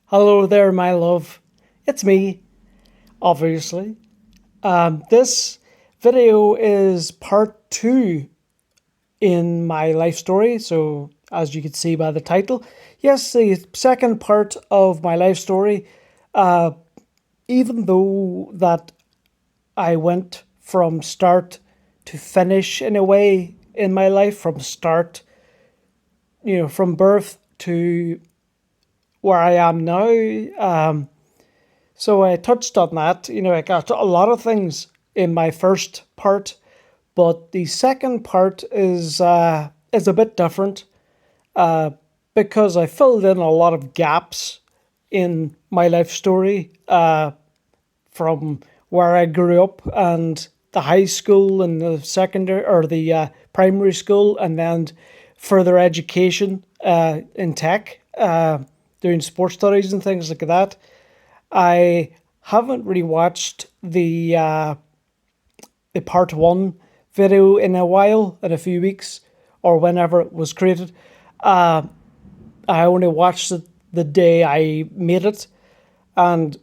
Hello there, my love. It's me, obviously. This video is part two in my life story. So, as you can see by the title, yes, the second part of my life story. Even though that I went from start to finish in a way in my life, from start, from birth to where I am now. So I touched on that. I got a lot of things in my first part, but the second part is a bit different because I filled in a lot of gaps in my life story from where I grew up and the high school and the secondary or the primary school, and then further education in tech, doing sports studies and things like that. I haven't really watched the part one video in a while, in a few weeks, or whenever it was created. I only watched it the day I made it, and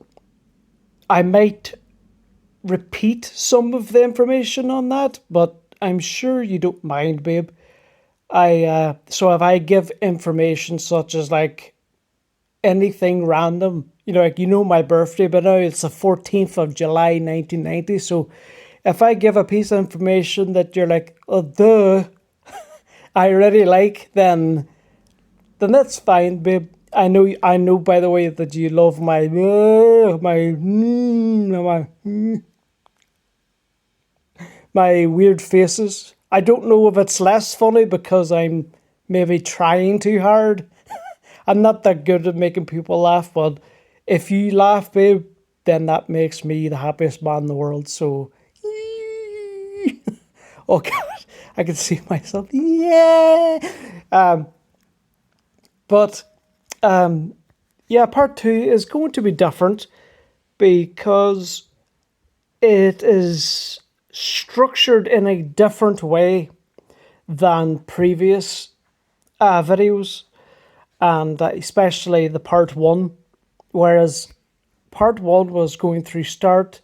I might repeat some of the information on that, but I'm sure you don't mind, babe. So if I give information such as like anything random, my birthday, but now it's the 14th of July 1990. So if I give a piece of information that you're like, oh, duh, I really like, then that's fine, babe. I know. By the way, that you love my weird faces. I don't know if it's less funny because I'm maybe trying too hard. I'm not that good at making people laugh, but if you laugh, babe, then that makes me the happiest man in the world. So, oh God, I can see myself. Yeah. But yeah, part two is going to be different because it is structured in a different way than previous videos, and especially the part one. Whereas part one was going through start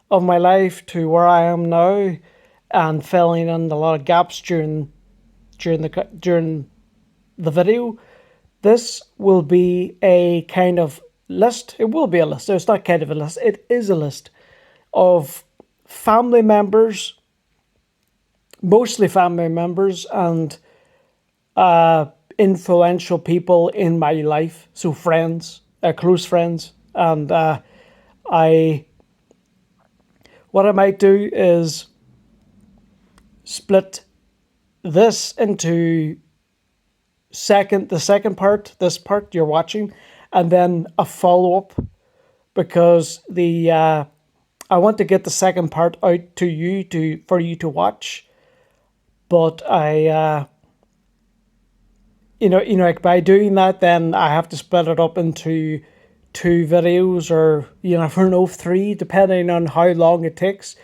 of my life to where I am now, and filling in a lot of gaps during the video. This will be a kind of list. It will be a list. It's not kind of a list. It is a list of family members, mostly family members, and influential people in my life. So friends, close friends, and I. What I might do is split this into the second part, this part you're watching, and then a follow up, because the I want to get the second part out to you for you to watch, but like by doing that, then I have to split it up into two videos, or for no three, depending on how long it takes.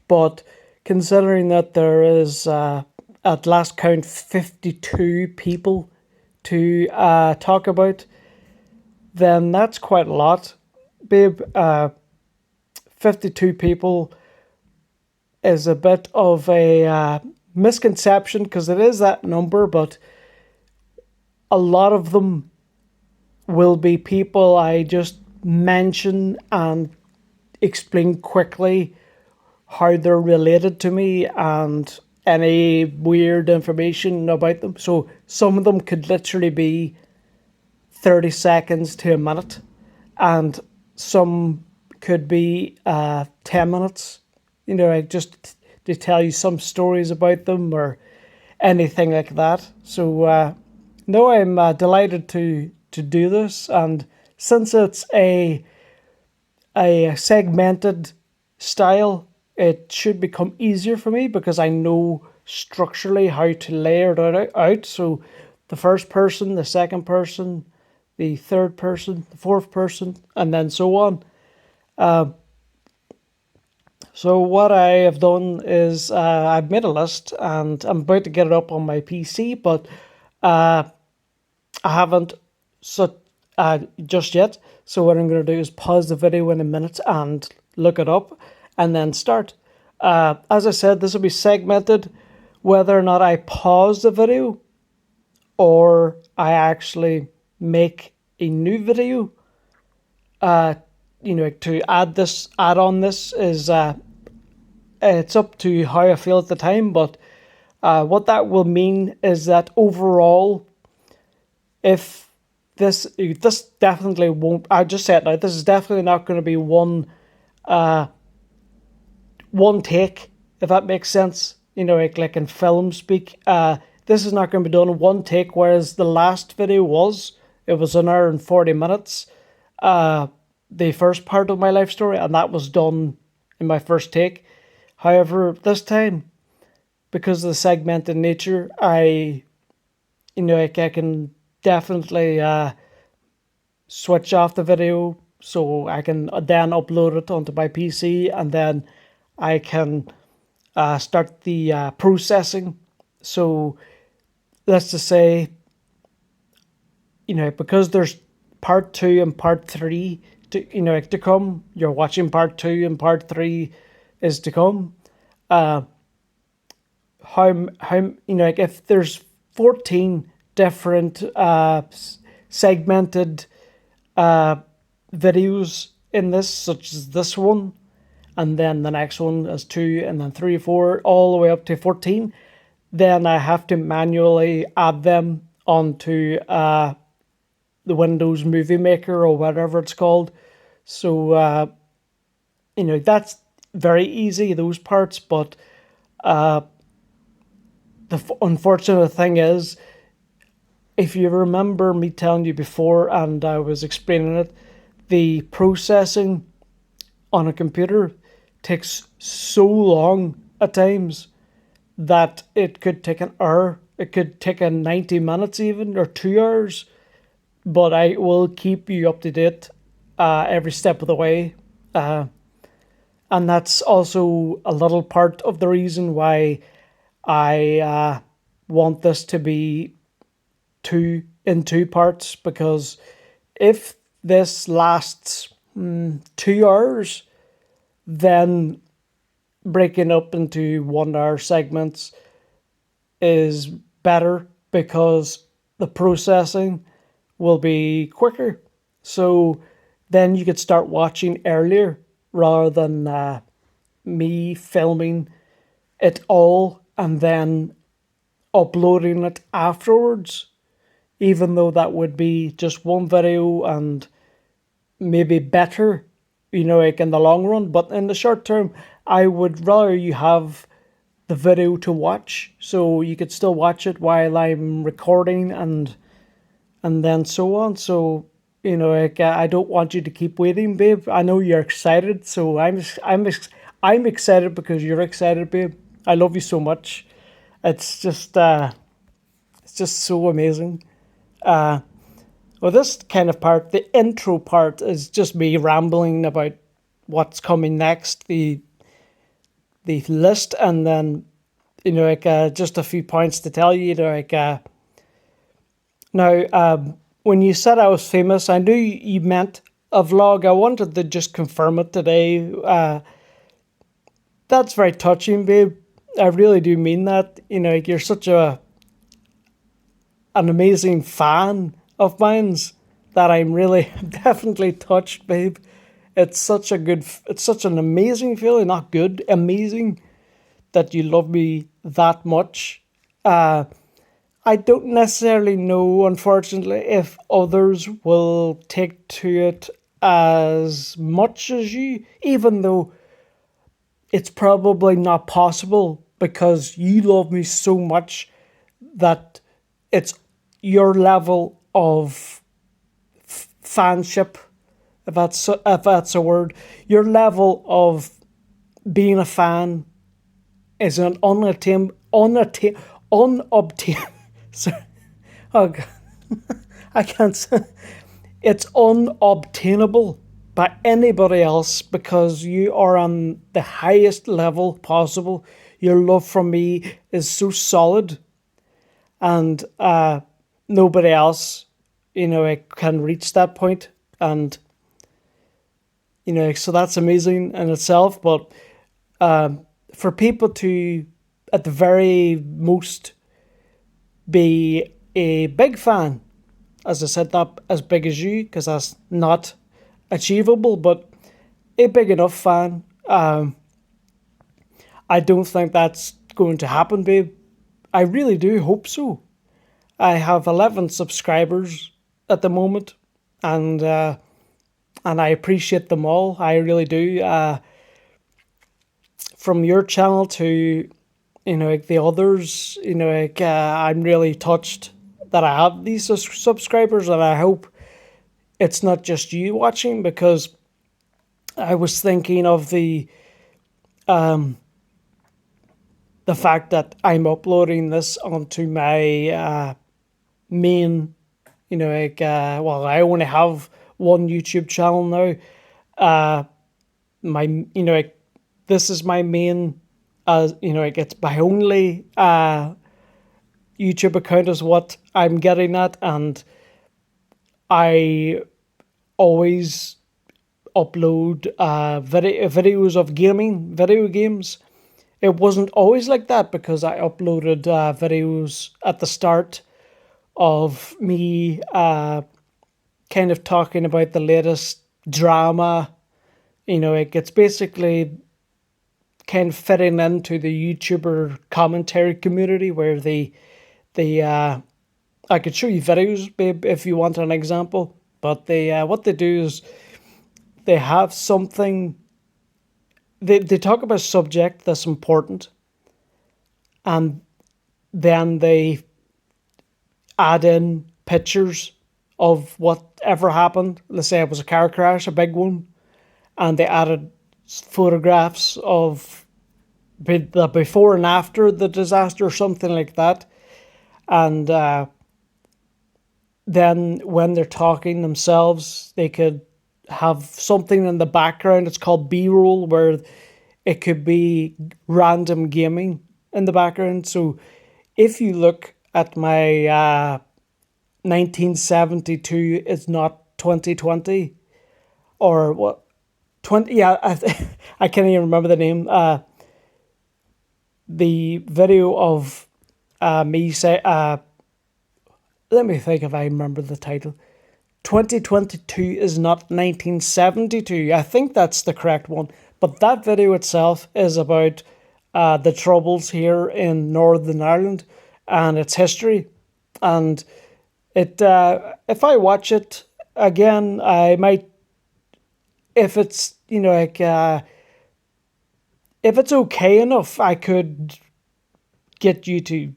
But considering that there is at last count 52 people to talk about, then that's quite a lot, babe. 52 people is a bit of a misconception because it is that number, but a lot of them will be people I just mention and explain quickly how they're related to me and any weird information about them. So some of them could literally be 30 seconds to a minute, and some could be 10 minutes, like just to tell you some stories about them or anything like that. So, no, I'm delighted to do this. And since it's a segmented style, it should become easier for me because I know structurally how to layer it out. So the first person, the second person, the third person, the fourth person, and then so on. So what I have done is I've made a list and I'm about to get it up on my PC, but I haven't just yet. So what I'm going to do is pause the video in a minute and look it up and then start. As I said, this will be segmented whether or not I pause the video or I actually make a new video. To add on this is it's up to how I feel at the time, but what that will mean is that overall, if this definitely won't, I just said now, this is definitely not going to be one take, if that makes sense. Like in film speak, this is not going to be done in one take, whereas the last video it was an hour and 40 minutes. The first part of my life story, and that was done in my first take. However, this time, because of the segmented nature, I can definitely switch off the video so I can then upload it onto my PC, and then I can start the processing. So let's just say, because there's part 2 and part 3 to come, you're watching part 2 and part 3 is to come. How if there's 14 different segmented videos in this, such as this one, and then the next one is 2, and then 3, 4, all the way up to 14, then I have to manually add them onto the Windows Movie Maker or whatever it's called. So that's very easy, those parts, but the unfortunate thing is, if you remember me telling you before and I was explaining it, the processing on a computer takes so long at times that it could take an hour, it could take 90 minutes even, or 2 hours, but I will keep you up to date every step of the way. And that's also a little part of the reason why I want this to be in two parts, because if this lasts 2 hours, then breaking up into 1 hour segments is better because the processing will be quicker. So then you could start watching earlier rather than me filming it all and then uploading it afterwards, even though that would be just one video and maybe better, like in the long run. But in the short term, I would rather you have the video to watch, so you could still watch it while I'm recording and then so on. So I don't want you to keep waiting, babe. I know you're excited, so I'm excited because you're excited, babe. I love you so much. It's just so amazing. Well, this kind of part, the intro part, is just me rambling about what's coming next, the list, and then just a few points to tell you. Now, when you said I was famous, I knew you meant a vlog. I wanted to just confirm it today. That's very touching, babe. I really do mean that. You're such an amazing fan of mine's that I'm really definitely touched, babe. It's such an amazing feeling, not good, amazing, that you love me that much. I don't necessarily know, unfortunately, if others will take to it as much as you, even though it's probably not possible because you love me so much that it's your level of fanship, if that's a word, your level of being a fan is an unobtainable. Sorry, oh God, I can't say. It's unobtainable by anybody else because you are on the highest level possible. Your love for me is so solid, and nobody else it can reach that point, and so that's amazing in itself. But for people to, at the very most, be a big fan, as I said, not as big as you, because that's not achievable, but a big enough fan. I don't think that's going to happen, babe. I really do hope so. I have 11 subscribers at the moment, and I appreciate them all. I really do. From your channel to the others, I'm really touched that I have these subscribers, and I hope it's not just you watching, because I was thinking of the fact that I'm uploading this onto my main, well, I only have one YouTube channel now. This is my main, it's my only YouTube account is what I'm getting at, and I always upload videos of video games. It wasn't always like that, because I uploaded videos at the start of me kind of talking about the latest drama. It's basically kind of fitting into the YouTuber commentary community, where I could show you videos, babe, if you want an example. But what they do is they have something. They talk about a subject that's important, and then they add in pictures of whatever happened. Let's say it was a car crash, a big one, and they added photographs of the before and after the disaster, or something like that. And then when they're talking themselves, they could have something in the background. It's called B-roll, where it could be random gaming in the background. So if you look at my 1972 is not 2020, or what, 20, yeah, I can't even remember the name. The video of me say, let me think if I remember the title. 2022 is not 1972. I think that's the correct one. But that video itself is about the troubles here in Northern Ireland and its history. And it, if I watch it again, I might, if it's, if it's okay enough, I could get you to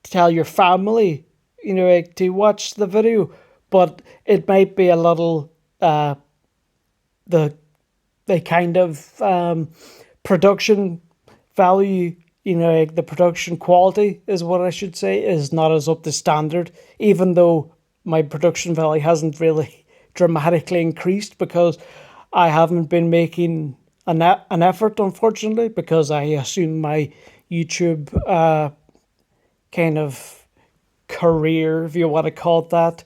tell your family, to watch the video. But it might be a little, the kind of production value, the production quality is what I should say, is not as up to standard, even though my production value hasn't really dramatically increased, because I haven't been making an effort, unfortunately, because I assume my YouTube kind of career, if you want to call it that,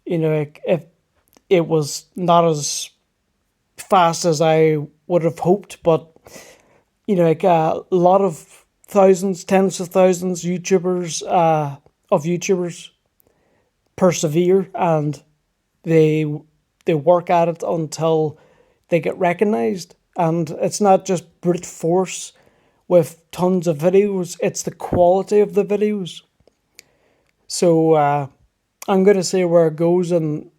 if it was not as fast as I would have hoped. But a lot of thousands, tens of thousands YouTubers persevere, and they work at it until they get recognized. And it's not just brute force with tons of videos, it's the quality of the videos. So I'm going to say where it goes, and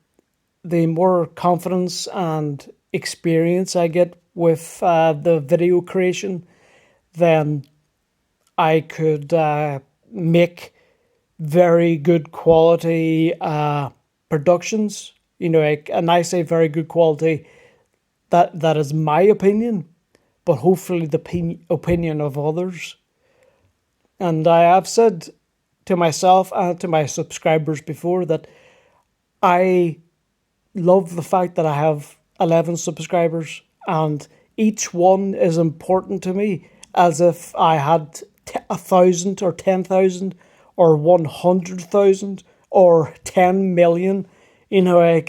the more confidence and experience I get with the video creation, then I could make very good quality productions. And I say very good quality, that is my opinion, but hopefully the opinion of others. And I have said to myself and to my subscribers before that I love the fact that I have 11 subscribers, and each one is important to me, as if I had 1,000 or 10,000 or 100,000 or 10 million. Maybe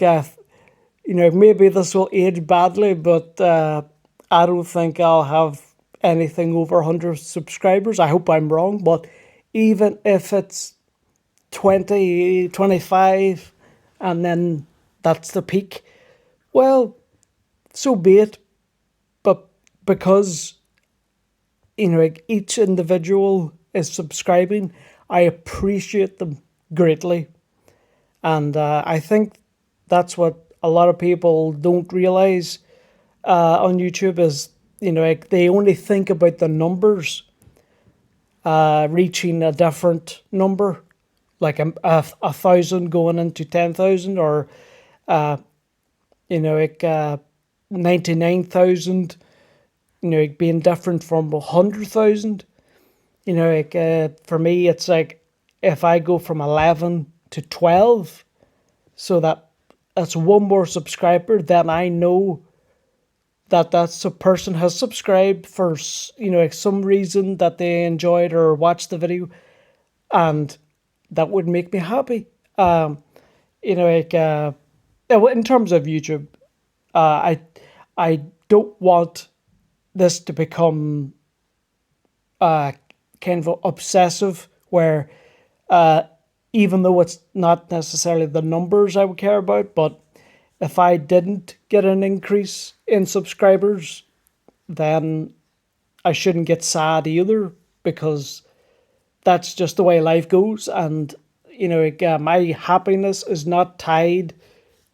this will age badly, but I don't think I'll have anything over 100 subscribers. I hope I'm wrong, but even if it's 20, 25, and then that's the peak, well, so be it. But because, each individual is subscribing, I appreciate them greatly. And I think that's what a lot of people don't realize on YouTube is, they only think about the numbers reaching a different number, like a thousand going into 10,000, or 99,000, being different from 100,000. For me, it's like if I go from 11 to 12, so that's one more subscriber, then I know that's a person has subscribed for some reason that they enjoyed or watched the video, and that would make me happy. In terms of YouTube, I don't want this to become kind of obsessive, where even though it's not necessarily the numbers I would care about, but if I didn't get an increase in subscribers, then I shouldn't get sad either, because that's just the way life goes. And, my happiness is not tied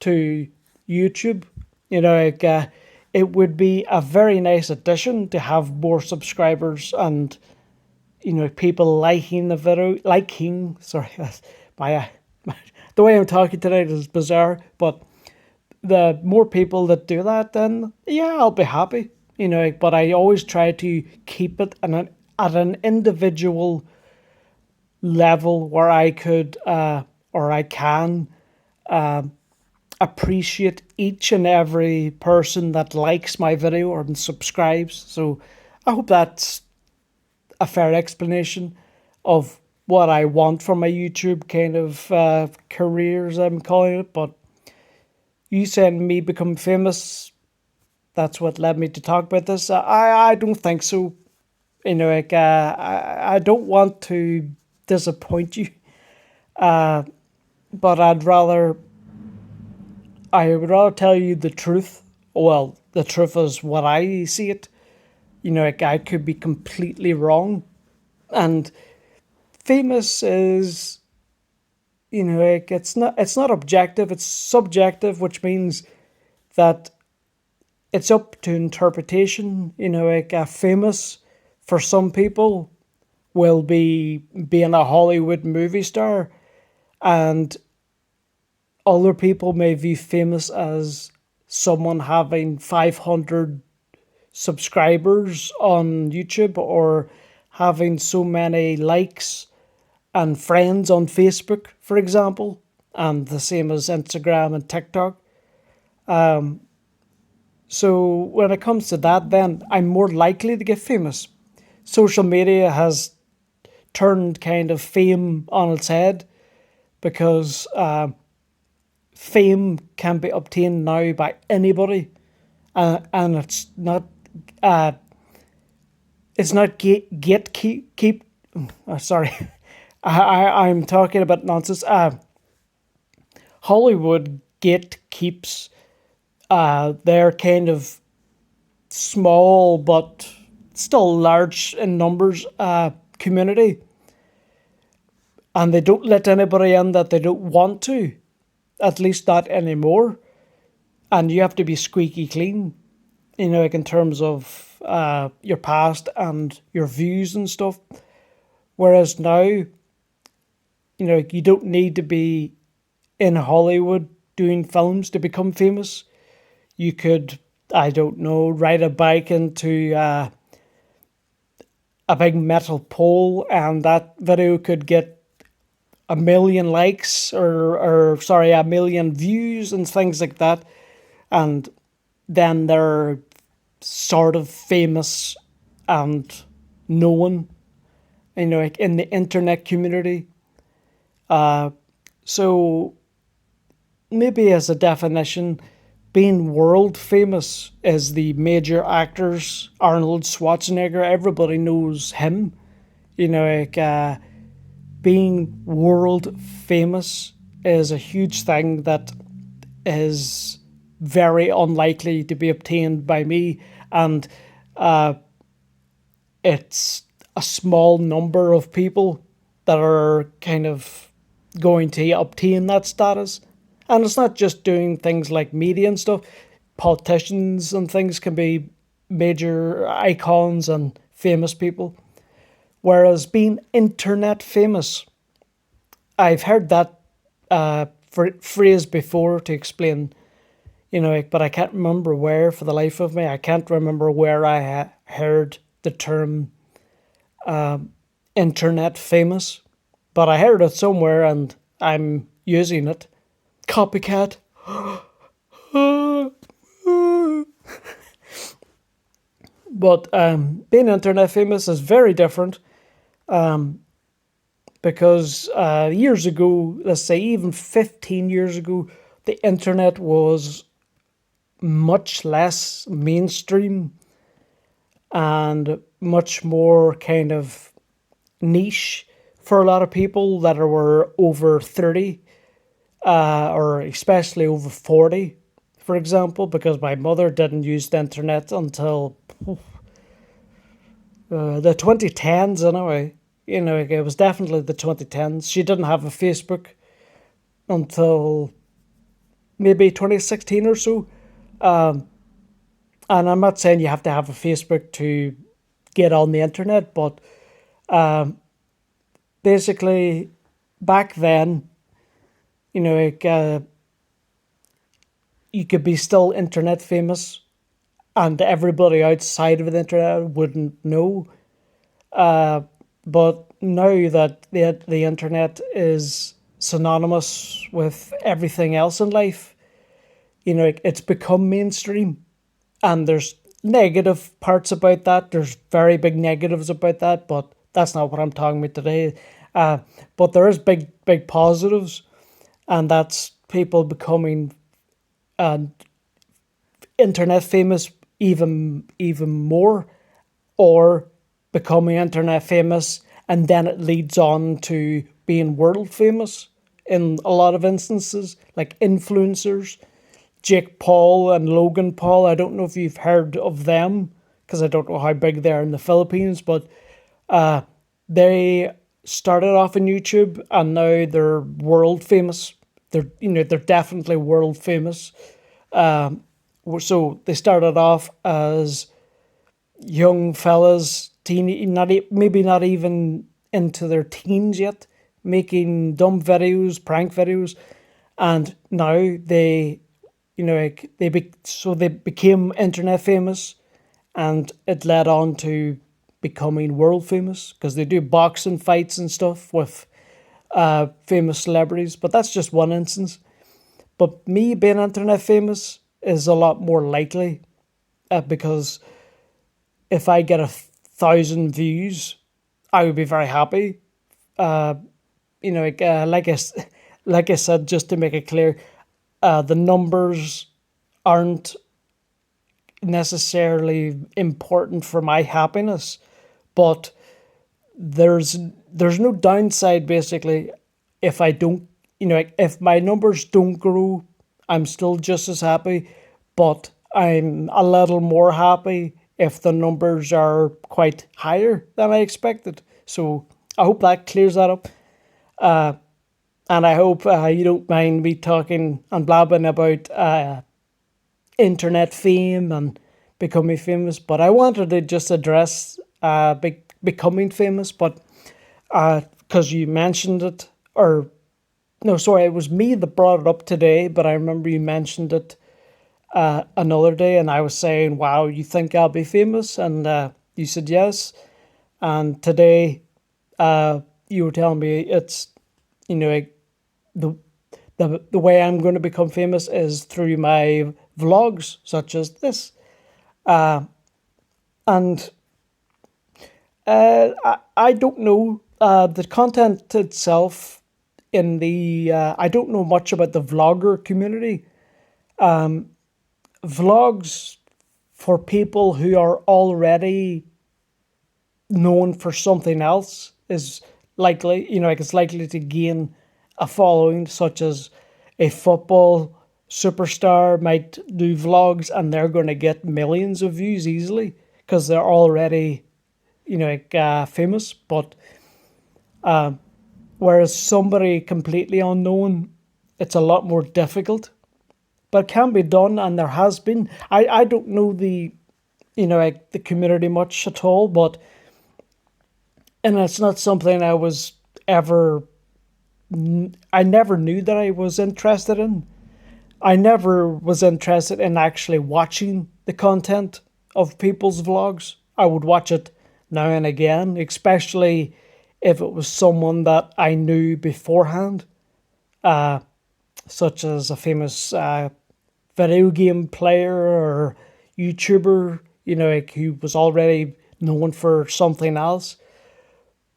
to YouTube. It would be a very nice addition to have more subscribers and, people liking the video, sorry, the way I'm talking tonight is bizarre, but the more people that do that, then yeah, I'll be happy, but I always try to keep it at an individual level where I could, or I can, appreciate each and every person that likes my video or subscribes. So I hope that's a fair explanation of what I want from my YouTube kind of career, as I'm calling it. But you said me become famous, that's what led me to talk about this. I don't think so. I don't want to disappoint you, but I would rather tell you the truth. Well, the truth is what I see it. I could be completely wrong. And famous is, it's not objective, it's subjective, which means that it's up to interpretation. Famous for some people will be being a Hollywood movie star, and other people may view famous as someone having 500 subscribers on YouTube, or having so many likes and friends on Facebook, for example, and the same as Instagram and TikTok. So when it comes to that, then I'm more likely to get famous. Social media has turned kind of fame on its head, because fame can be obtained now by anybody, and it's not get keep. Sorry, I'm talking about nonsense. Hollywood gatekeeps their kind of small but still large in numbers community, and they don't let anybody in that they don't want to, at least not anymore. And you have to be squeaky clean, in terms of your past and your views and stuff. Whereas now, you don't need to be in Hollywood doing films to become famous. You could, I don't know, ride a bike into a big metal pole, and that video could get 1 million likes, or sorry, 1 million views and things like that. And then they're sort of famous and known, like in the internet community. So maybe as a definition, being world famous is the major actors. Arnold Schwarzenegger, everybody knows him. Being world famous is a huge thing that is very unlikely to be obtained by me, and uh, it's a small number of people that are kind of going to obtain that status. And it's not just doing things like media and stuff. Politicians and things can be major icons and famous people. Whereas being internet famous, I've heard that phrase before to explain, but I can't remember where for the life of me. I can't remember where I heard the term internet famous, but I heard it somewhere and I'm using it. Copycat. But being internet famous is very different because years ago, let's say even 15 years ago, the internet was much less mainstream and much more kind of niche for a lot of people that were over 30 or especially over 40, for example, because my mother didn't use the internet until the 2010s anyway. It was definitely the 2010s. She didn't have a Facebook until maybe 2016 or so. And I'm not saying you have to have a Facebook to get on the internet, but basically back then, you could be still internet famous and everybody outside of the internet wouldn't know. But now that the internet is synonymous with everything else in life, it's become mainstream. And there's negative parts about that. There's very big negatives about that, but that's not what I'm talking about today. But there is big positives, and that's people becoming internet famous even more, or becoming internet famous, and then it leads on to being world famous in a lot of instances, like influencers. Jake Paul and Logan Paul. I don't know if you've heard of them because I don't know how big they are in the Philippines, but they started off on YouTube and now they're world famous. They're definitely world famous. So they started off as young fellas, maybe not even into their teens yet, making dumb videos, prank videos, and now they became internet famous, and it led on to becoming world famous because they do boxing fights and stuff with famous celebrities. But that's just one instance. But me being internet famous is a lot more likely because if I get 1,000 views, I would be very happy. Like I said, just to make it clear, the numbers aren't necessarily important for my happiness, but there's no downside basically if I don't, if my numbers don't grow, I'm still just as happy, but I'm a little more happy if the numbers are quite higher than I expected. So I hope that clears that up. And I hope you don't mind me talking and blabbing about internet fame and becoming famous. But I wanted to just address becoming famous, but because you mentioned it, or no, sorry, it was me that brought it up today, but I remember you mentioned it another day, and I was saying, "Wow, you think I'll be famous?" And you said yes. And today, you were telling me it's, like, the the way I'm going to become famous is through my vlogs, such as this. And I don't know. The content itself in the I don't know much about the vlogger community. Vlogs for people who are already known for something else is likely, like it's likely to gain a following, such as a football superstar might do vlogs and they're going to get millions of views easily because they're already, famous. But whereas somebody completely unknown, it's a lot more difficult, but it can be done, and there has been. I don't know the community much at all, but and it's not something I was ever. I never knew that I was interested in. I never was interested in actually watching the content of people's vlogs. I would watch it now and again, especially if it was someone that I knew beforehand, such as a famous video game player or YouTuber, like who was already known for something else.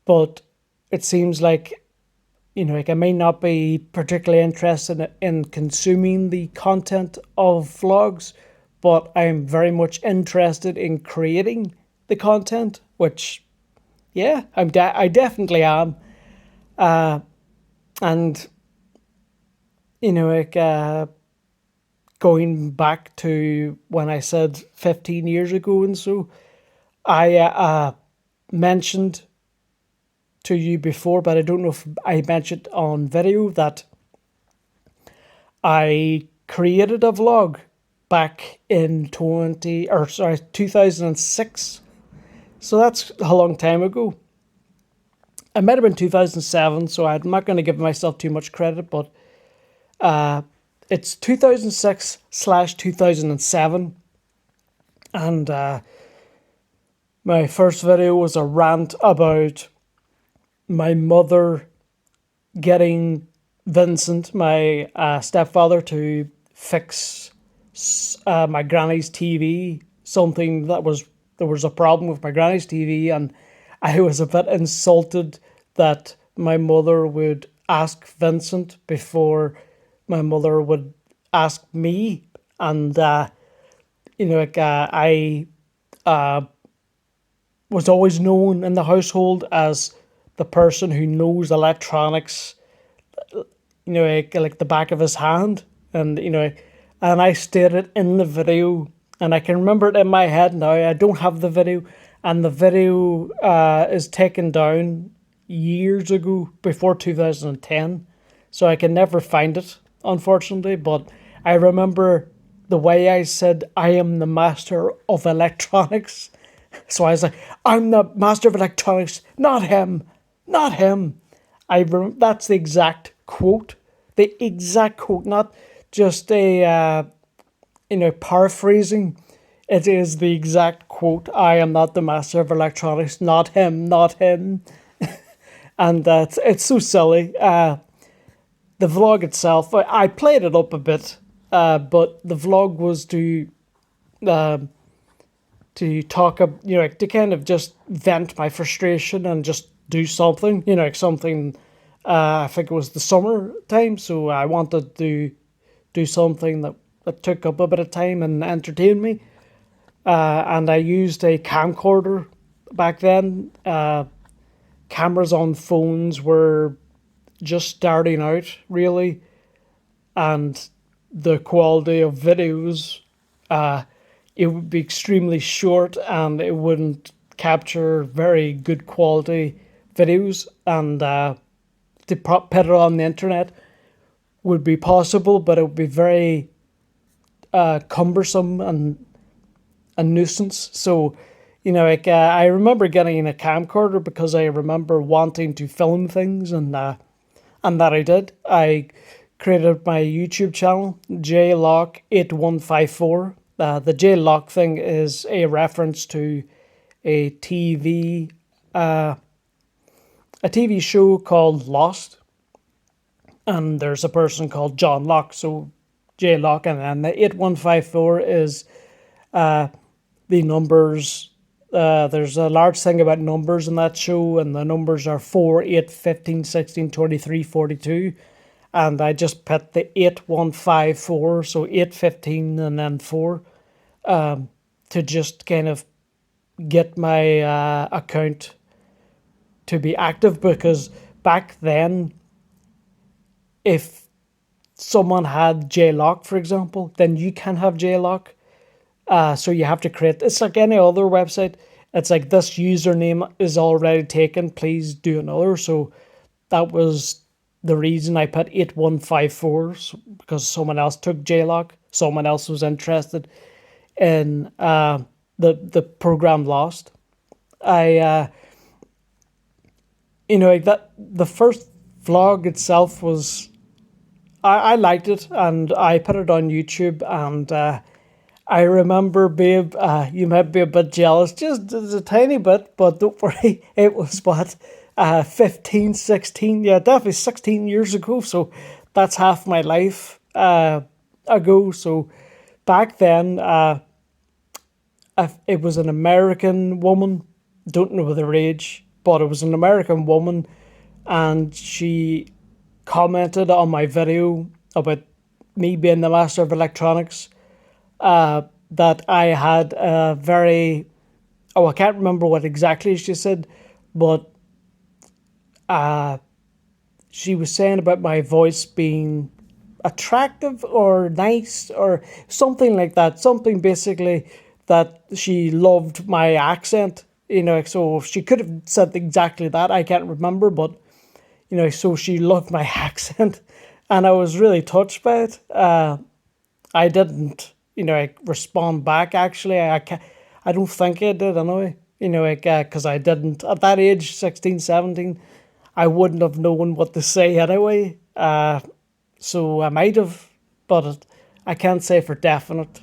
But it seems like I may not be particularly interested in consuming the content of vlogs, but I'm very much interested in creating the content, which, yeah, I definitely am. And, like going back to when I said 15 years ago and so, I mentioned to you before, but I don't know if I mentioned on video that I created a vlog back in 2006. So that's a long time ago. It might have been 2007, so I'm not going to give myself too much credit, but it's 2006/2007. And my first video was a rant about my mother getting Vincent, my stepfather, to fix my granny's TV. Something there was a problem with my granny's TV, and I was a bit insulted that my mother would ask Vincent before my mother would ask me. And I was always known in the household as the person who knows electronics, like the back of his hand. And, and I stated in the video, and I can remember it in my head now. I don't have the video, and the video is taken down years ago, before 2010. So I can never find it, unfortunately. But I remember the way I said, I am the master of electronics. So I was like, I'm the master of electronics, not him, not him. That's the exact quote. The exact quote, not just a, paraphrasing. It is the exact quote. I am not the master of electronics, not him, not him. And it's so silly. The vlog itself, I played it up a bit, but the vlog was to talk, to kind of just vent my frustration and just do something, like something. I think it was the summer time, so I wanted to do something that took up a bit of time and entertained me. And I used a camcorder back then. Cameras on phones were just starting out, really, and the quality of videos, it would be extremely short and it wouldn't capture very good quality videos. And to put it on the internet would be possible, but it would be very cumbersome and a nuisance. So, I remember getting a camcorder because I remember wanting to film things, and that I did. I created my YouTube channel, JLock8154. The JLock thing is a reference to a TV show called Lost, and there's a person called John Locke, so JLock, and then the 8154 is the numbers There's a large thing about numbers in that show, and the numbers are 4, 8, 15, 16, 23, 42. And I just put the 8154, so 8, 15, and then 4, to just kind of get my account to be active, because back then, if someone had JLock, for example, then you can have JLock. So you have to create, it's like any other website. It's like, this username is already taken, please do another. So that was the reason I put 8154, because someone else took JLock. Someone else was interested in the program Lost. I like that, the first vlog itself was, I liked it, and I put it on YouTube, and I remember, babe, you might be a bit jealous, just a tiny bit, but don't worry, it was what, 15, 16, yeah, definitely 16 years ago, so that's half my life ago. So back then, it was an American woman, don't know their age, but it was an American woman, and she commented on my video about me being the master of electronics, that I had a very, oh, I can't remember what exactly she said, but she was saying about my voice being attractive or nice or something like that. Something basically that she loved my accent, so she could have said exactly that. I can't remember, but, so she loved my accent, and I was really touched by it. I didn't, respond back, actually. I don't think I did anyway, because I didn't, at that age, 16, 17, I wouldn't have known what to say anyway. So I might have, but I can't say for definite.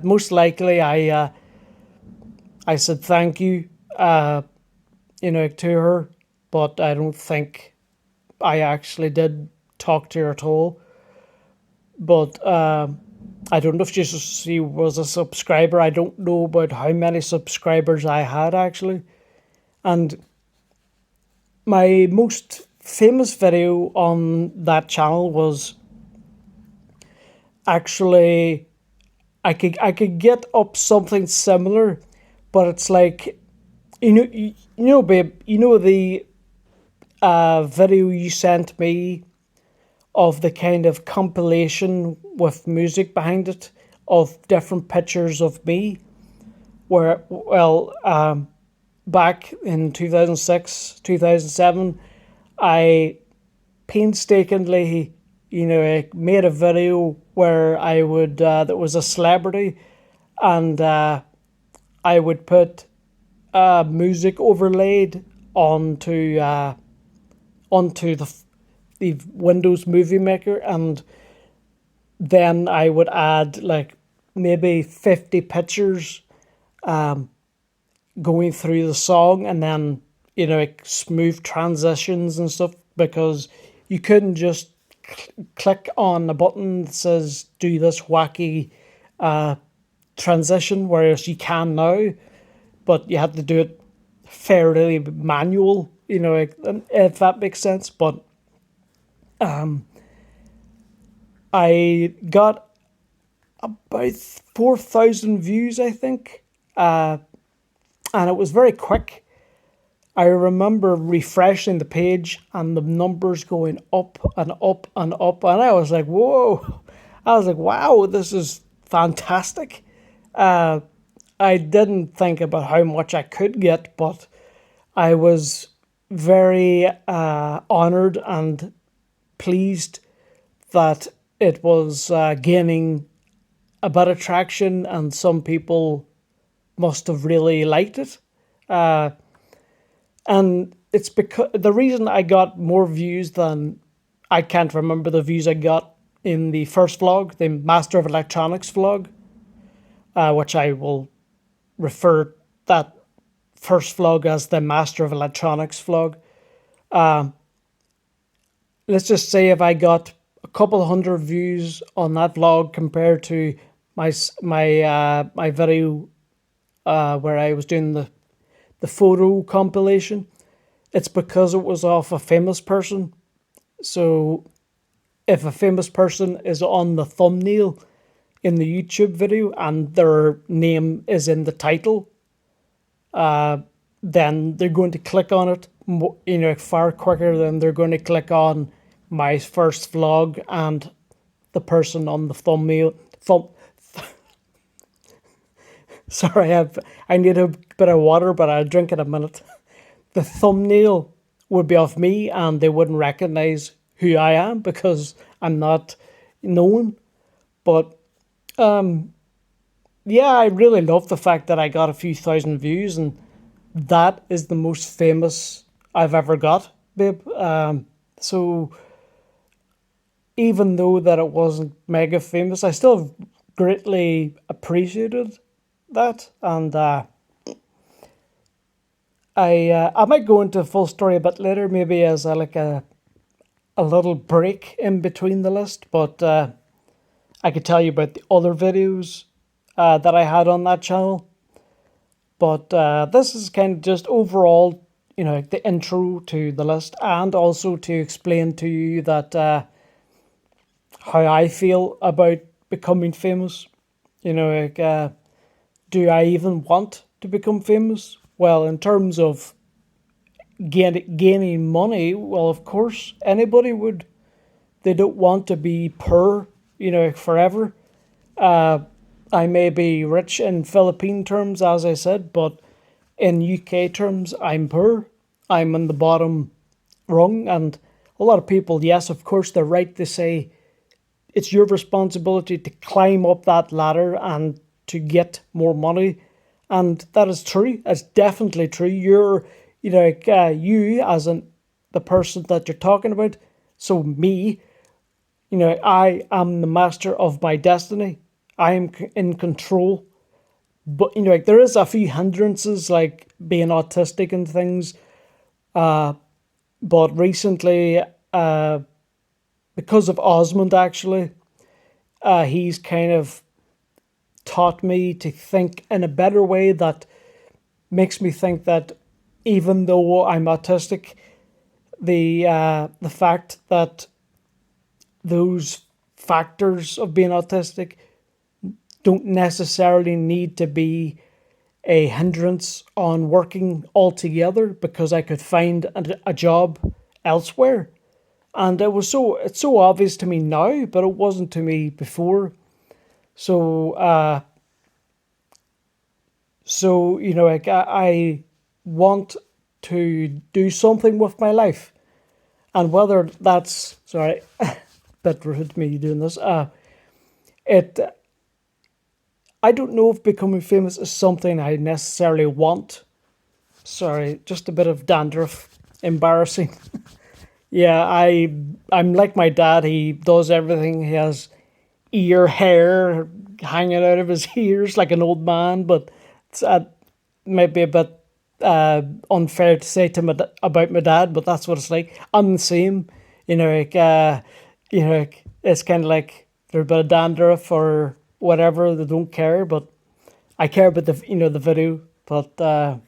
Most likely I said thank you, to her, but I don't think I actually did talk to her at all. But I don't know if she was a subscriber. I don't know about how many subscribers I had, actually. And my most famous video on that channel was actually, I could get up something similar, but it's like, babe, the video you sent me of the kind of compilation with music behind it of different pictures of me, where, well, back in 2006, 2007, I painstakingly, I made a video where I would, that was a celebrity, and I would put music overlaid onto the Windows Movie Maker, and then I would add like maybe 50 pictures going through the song, and then like smooth transitions and stuff, because you couldn't just click on a button that says do this wacky transition, whereas you can now, but you had to do it fairly manual, if that makes sense. But I got about 4,000 views, I think, and it was very quick. I remember refreshing the page and the numbers going up and up and up, and I was like, whoa. I was like, wow, this is fantastic. I didn't think about how much I could get, but I was very honored and pleased that it was gaining a bit of traction, and some people must have really liked it. And it's because the reason I got more views than, I can't remember the views I got in the first vlog, the Master of Electronics vlog, which I will refer that first vlog as the Master of Electronics vlog. Let's just say if I got a couple hundred views on that vlog compared to my video where I was doing the photo compilation. It's because it was off a famous person. So if a famous person is on the thumbnail in the YouTube video and their name is in the title, then they're going to click on it, far quicker than they're going to click on my first vlog and the person on the thumbnail. Sorry, I need a bit of water, but I'll drink in a minute. The thumbnail would be of me, and they wouldn't recognize who I am because I'm not known. But yeah, I really love the fact that I got a few thousand views, and that is the most famous I've ever got, babe. So even though that it wasn't mega famous, I still greatly appreciated that, and I might go into a full story a bit later, maybe as a little break in between the list, but I could tell you about the other videos that I had on that channel. But this is kind of just overall, the intro to the list, and also to explain to you that how I feel about becoming famous. Do I even want to become famous? Well, in terms of gaining money, well, of course, anybody would. They don't want to be poor, forever. I may be rich in Philippine terms, as I said, but in UK terms, I'm poor. I'm in the bottom rung, and a lot of people, yes, of course, they're right to say it's your responsibility to climb up that ladder and to get more money. And that is true. It's definitely true. You're, you as the person that you're talking about. So me, I am the master of my destiny. I am in control. But, there is a few hindrances like being autistic and things. But recently, because of Osmond, actually, he's kind of taught me to think in a better way that makes me think that even though I'm autistic, the fact that those factors of being autistic don't necessarily need to be a hindrance on working altogether, because I could find a job elsewhere. And it's so obvious to me now, but it wasn't to me before. So I want to do something with my life, and whether that's, sorry, bit rude me doing this. It I don't know if becoming famous is something I necessarily want. Sorry, just a bit of dandruff. Embarrassing. Yeah, I'm like my dad. He does everything. He has ear hair hanging out of his ears like an old man, but it's maybe a bit unfair to say about my dad, but that's what it's like. I'm the same. It's kind of like they're a bit of dandruff or whatever. They don't care, but I care about the video. But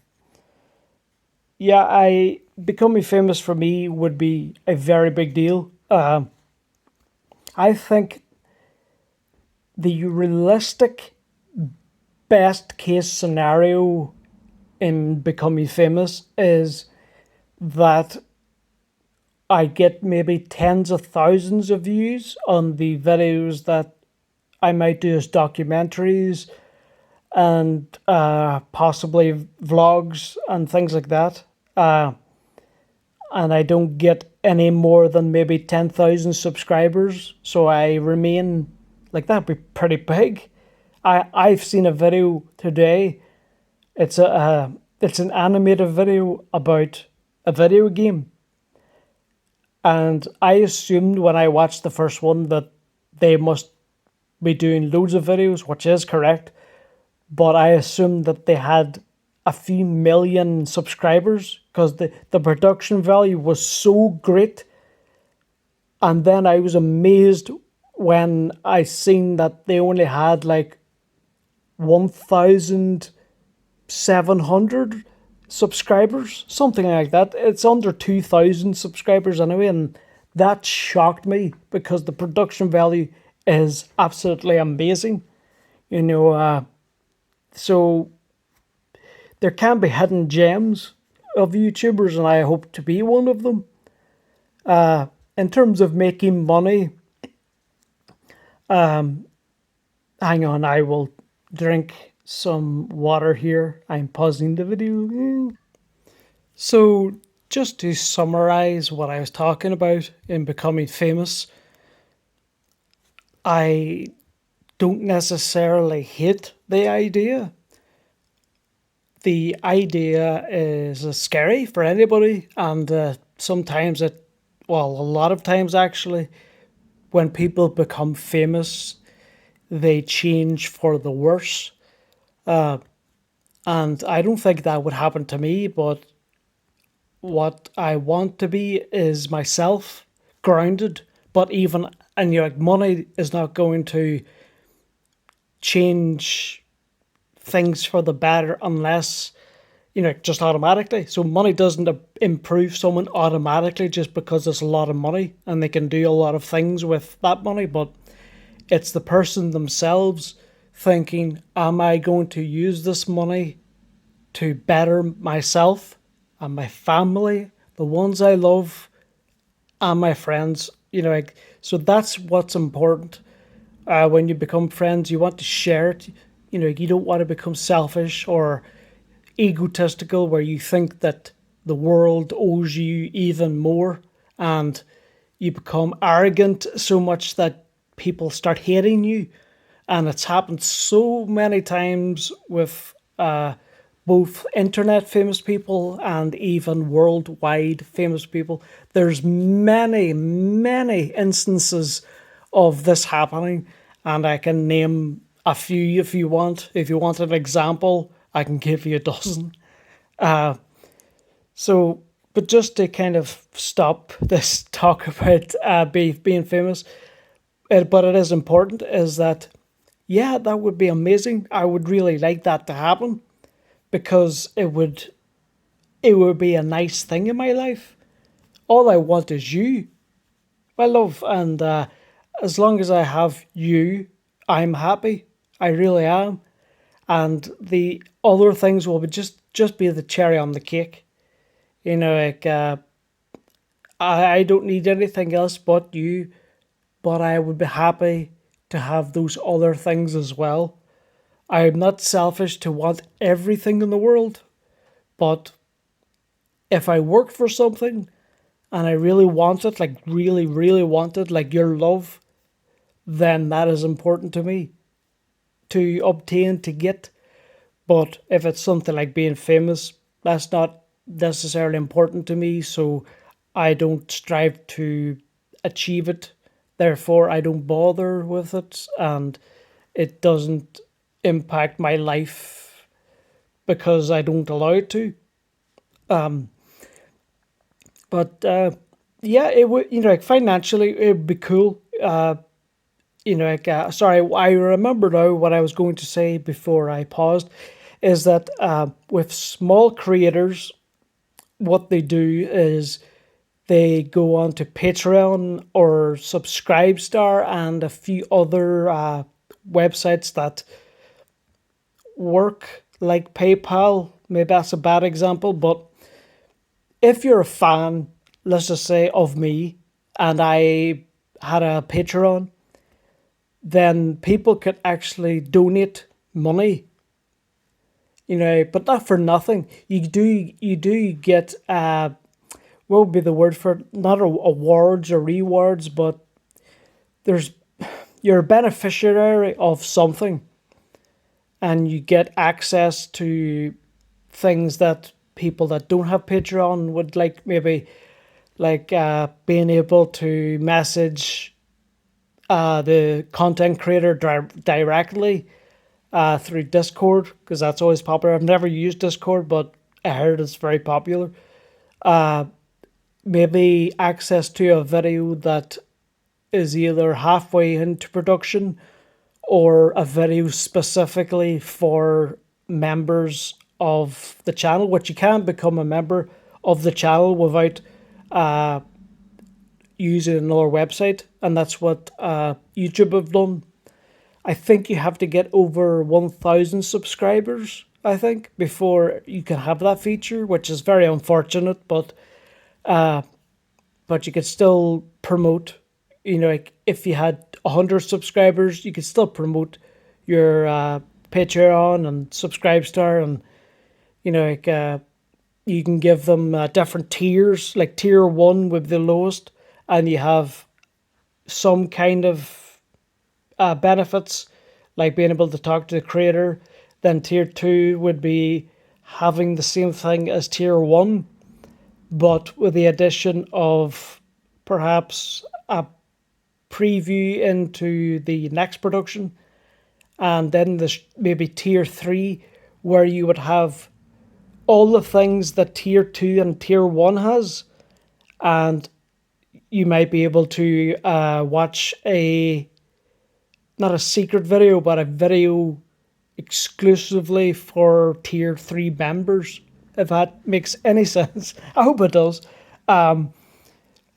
yeah, I becoming famous for me would be a very big deal. I think the realistic best case scenario in becoming famous is that I get maybe tens of thousands of views on the videos that I might do as documentaries and possibly vlogs and things like that. And I don't get any more than maybe 10,000 subscribers. So I remain like that, be pretty big. I've seen a video today. It's an animated video about a video game. And I assumed when I watched the first one that they must be doing loads of videos, which is correct. But I assumed that they had a few million subscribers because the production value was so great. And then I was amazed when I seen that they only had like 1,000 700 subscribers, something like that. It's under 2,000 subscribers anyway, and that shocked me because the production value is absolutely amazing. You know, so there can be hidden gems of YouTubers, and I hope to be one of them. In terms of making money, hang on, I will drink some water here. I'm pausing the video. So, just to summarize what I was talking about in becoming famous, I don't necessarily hate the idea. The idea is scary for anybody, and sometimes a lot of times actually, when people become famous, they change for the worse. And I don't think that would happen to me, but what I want to be is myself, grounded. But even, and like money is not going to change things for the better unless, just automatically. So money doesn't improve someone automatically just because there's a lot of money and they can do a lot of things with that money. But it's the person themselves thinking, am I going to use this money to better myself and my family, the ones I love, and my friends? So that's what's important. When you become friends, you want to share it. You don't want to become selfish or egotistical where you think that the world owes you even more, and you become arrogant so much that people start hating you. And it's happened so many times with both internet famous people and even worldwide famous people. There's many, many instances of this happening, and I can name a few if you want. If you want an example, I can give you a dozen. So, but just to kind of stop this talk about being famous, but it is important, is that, yeah, that would be amazing. I would really like that to happen because it would be a nice thing in my life. All I want is you, my love, and as long as I have you, I'm happy. I really am, and the other things will be just be the cherry on the cake. Like I don't need anything else but you, but I would be happy to have those other things as well. I'm not selfish to want everything in the world, but if I work for something and I really want it, like really, really want it, like your love, then that is important to me to obtain, to get. But if it's something like being famous, that's not necessarily important to me, so I don't strive to achieve it. Therefore, I don't bother with it, and it doesn't impact my life because I don't allow it to. But yeah, it would, like financially, it would be cool. Sorry, I remember now what I was going to say before I paused, is that with small creators, what they do is they go on to Patreon or Subscribestar and a few other websites that work like PayPal. Maybe that's a bad example, but if you're a fan, let's just say, of me, and I had a Patreon, then people could actually donate money, but not for nothing. You do get what would be the word for it? Not awards or rewards, but there's you're a beneficiary of something, and you get access to things that people that don't have Patreon would like, maybe like being able to message the content creator directly through Discord, because that's always popular. I've never used Discord, but I heard it's very popular. Maybe access to a video that is either halfway into production or a video specifically for members of the channel, which you can become a member of the channel without using another website, and that's what YouTube have done. I think you have to get over 1,000 subscribers, I think, before you can have that feature, which is very unfortunate, but you could still promote, like if you had 100 subscribers, you could still promote your Patreon and Subscribestar, and you can give them different tiers. Like tier 1 would be the lowest, and you have some kind of benefits, like being able to talk to the creator. Then tier 2 would be having the same thing as tier 1, but with the addition of perhaps a preview into the next production. And then there's maybe tier 3, where you would have all the things that tier 2 and tier 1 has, and you might be able to watch not a secret video, but a video exclusively for tier 3 members, if that makes any sense. I hope it does. And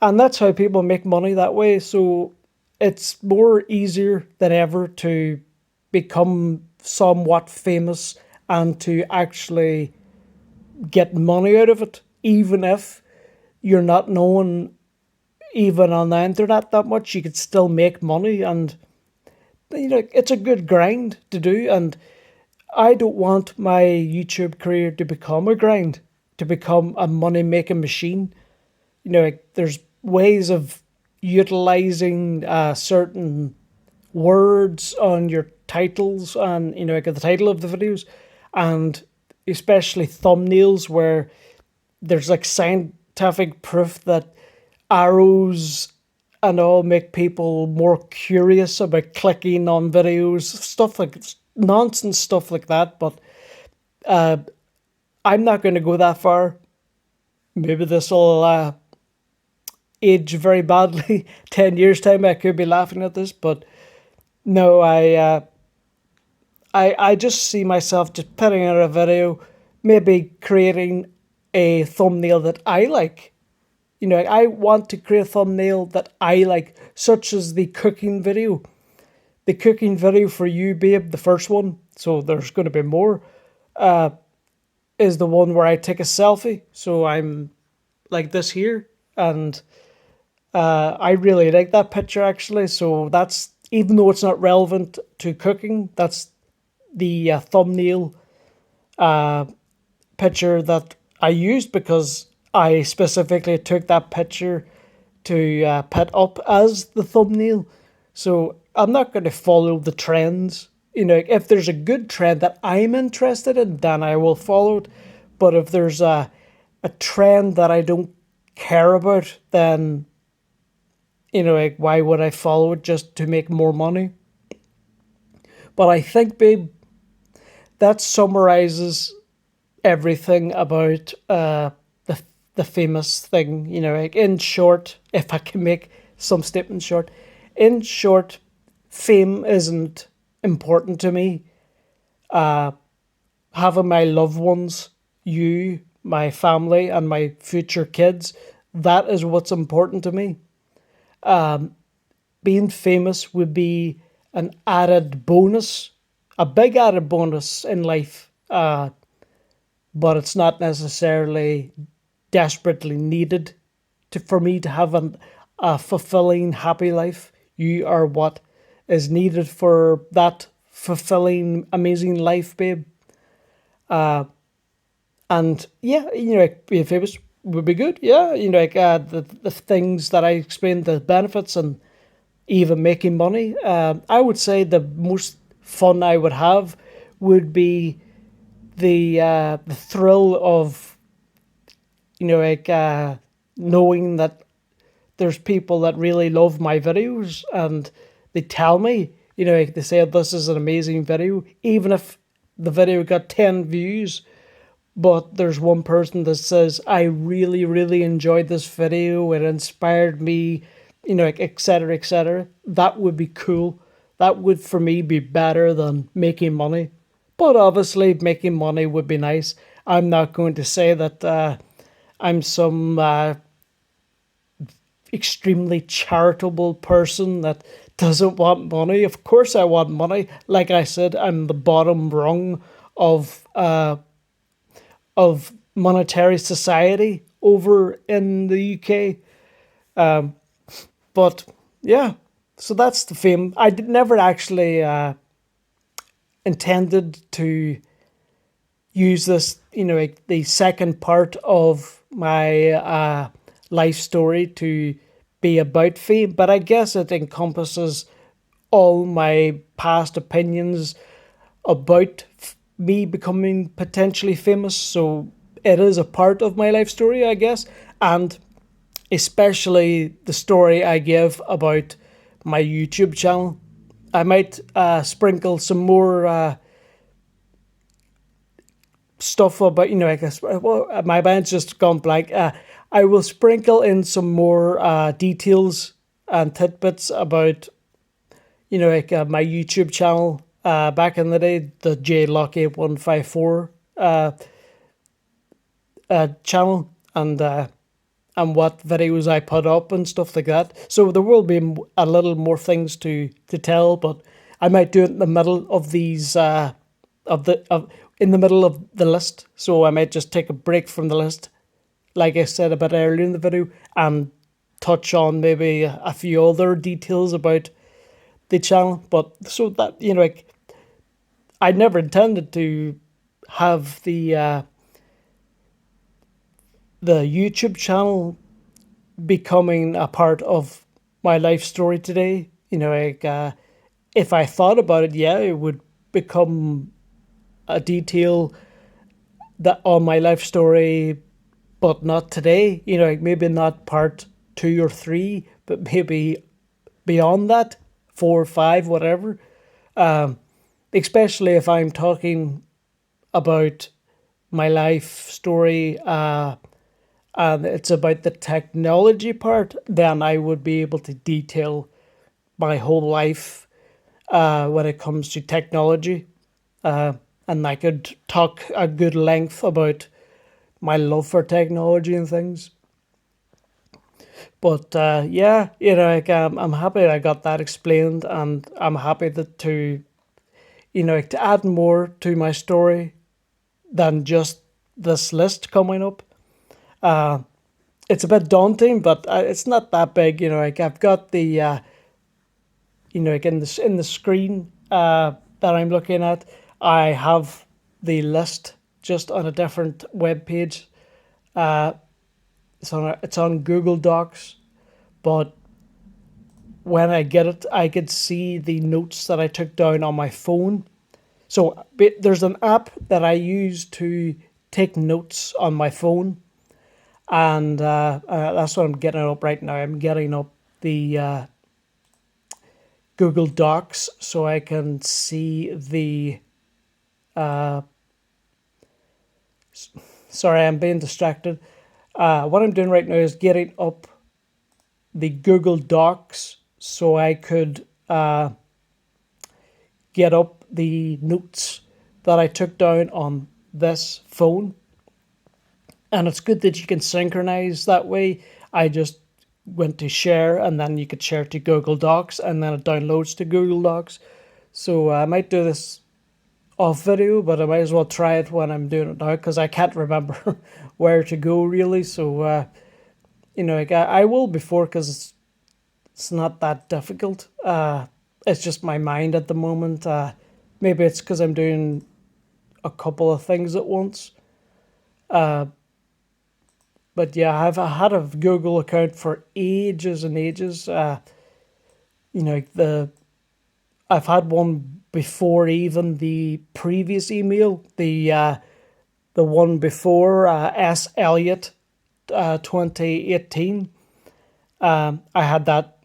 that's how people make money that way. So it's more easier than ever to become somewhat famous and to actually get money out of it, even if you're not known even on the internet that much. You could still make money, and it's a good grind to do. And I don't want my YouTube career to become a grind, to become a money making machine. There's ways of utilizing certain words on your titles, and like the title of the videos, and especially thumbnails, where there's like scientific proof that arrows and all make people more curious about clicking on videos, stuff like nonsense stuff like that. But I'm not going to go that far. Maybe this will age very badly. 10 years time I could be laughing at this, but no, I just see myself just putting out a video, maybe creating a thumbnail that I like. I want to create a thumbnail that I like, such as the cooking video. The cooking video for you, babe, the first one, so there's going to be more, is the one where I take a selfie. So I'm like this here, and I really like that picture, actually. So that's, even though it's not relevant to cooking, that's the thumbnail picture that I used, because I specifically took that picture to put up as the thumbnail. So I'm not going to follow the trends. If there's a good trend that I'm interested in, then I will follow it. But if there's a trend that I don't care about, then why would I follow it just to make more money? But I think, babe, that summarizes everything about the famous thing. Like, in short, if I can make some statements short, in short, fame isn't important to me. Having my loved ones, you, my family, and my future kids, that is what's important to me. Being famous would be an added bonus, a big added bonus in life, but it's not necessarily desperately needed for me to have a fulfilling, happy life. You are what is needed for that fulfilling, amazing life, babe. And yeah, like, being famous would be good. Yeah, like the things that I explained, the benefits, and even making money. I would say the most fun I would have would be the thrill of like knowing that there's people that really love my videos, and they tell me, like, they say this is an amazing video, even if the video got 10 views, but there's one person that says, I really, really enjoyed this video, it inspired me, like, etc., etc. That would be cool. That would, for me, be better than making money. But obviously, making money would be nice. I'm not going to say that I'm some extremely charitable person that doesn't want money. Of course, I want money. Like I said, I'm the bottom rung of monetary society over in the UK. But yeah, so that's the fame. I did never actually intended to use this, like the second part of my life story to be about fame, but I guess it encompasses all my past opinions about me becoming potentially famous. So it is a part of my life story, I guess, and especially the story I give about my YouTube channel. I might sprinkle some more stuff about, I guess, well, my mind's just gone blank. I will sprinkle in some more details and tidbits about, my YouTube channel back in the day, the JLock8154 channel, and what videos I put up and stuff like that. So there will be a little more things to tell, but I might do it in the middle of these in the middle of the list. So I might just take a break from the list, like I said a bit earlier in the video, and touch on maybe a few other details about the channel. But so that, like, I never intended to have the YouTube channel becoming a part of my life story today. Like, if I thought about it, yeah, it would become a detail that on my life story, but not today. Like maybe not part 2 or 3, but maybe beyond that, 4 or 5, whatever. Especially if I'm talking about my life story, and it's about the technology part, then I would be able to detail my whole life when it comes to technology. And I could talk a good length about my love for technology and things. But yeah, like, I'm happy I got that explained, and I'm happy that to add more to my story than just this list coming up. It's a bit daunting, but it's not that big. Like I've got the like in the screen that I'm looking at, I have the list just on a different web page. It's on Google Docs, but when I get it, I could see the notes that I took down on my phone. So there's an app that I use to take notes on my phone, and that's what I'm getting up right now. I'm getting up the Google Docs so I can see the. Sorry, I'm being distracted. What I'm doing right now is getting up the Google Docs so I could get up the notes that I took down on this phone. And it's good that you can synchronize that way. I just went to share, and then you could share to Google Docs, and then it downloads to Google Docs. So I might do this off video, but I might as well try it when I'm doing it now, because I can't remember where to go really. So like I will before, because it's not that difficult. It's just my mind at the moment. Maybe it's because I'm doing a couple of things at once. But yeah, I've had a Google account for ages and ages. I've had one before even the previous email, the one before S Elliott 2018. I had that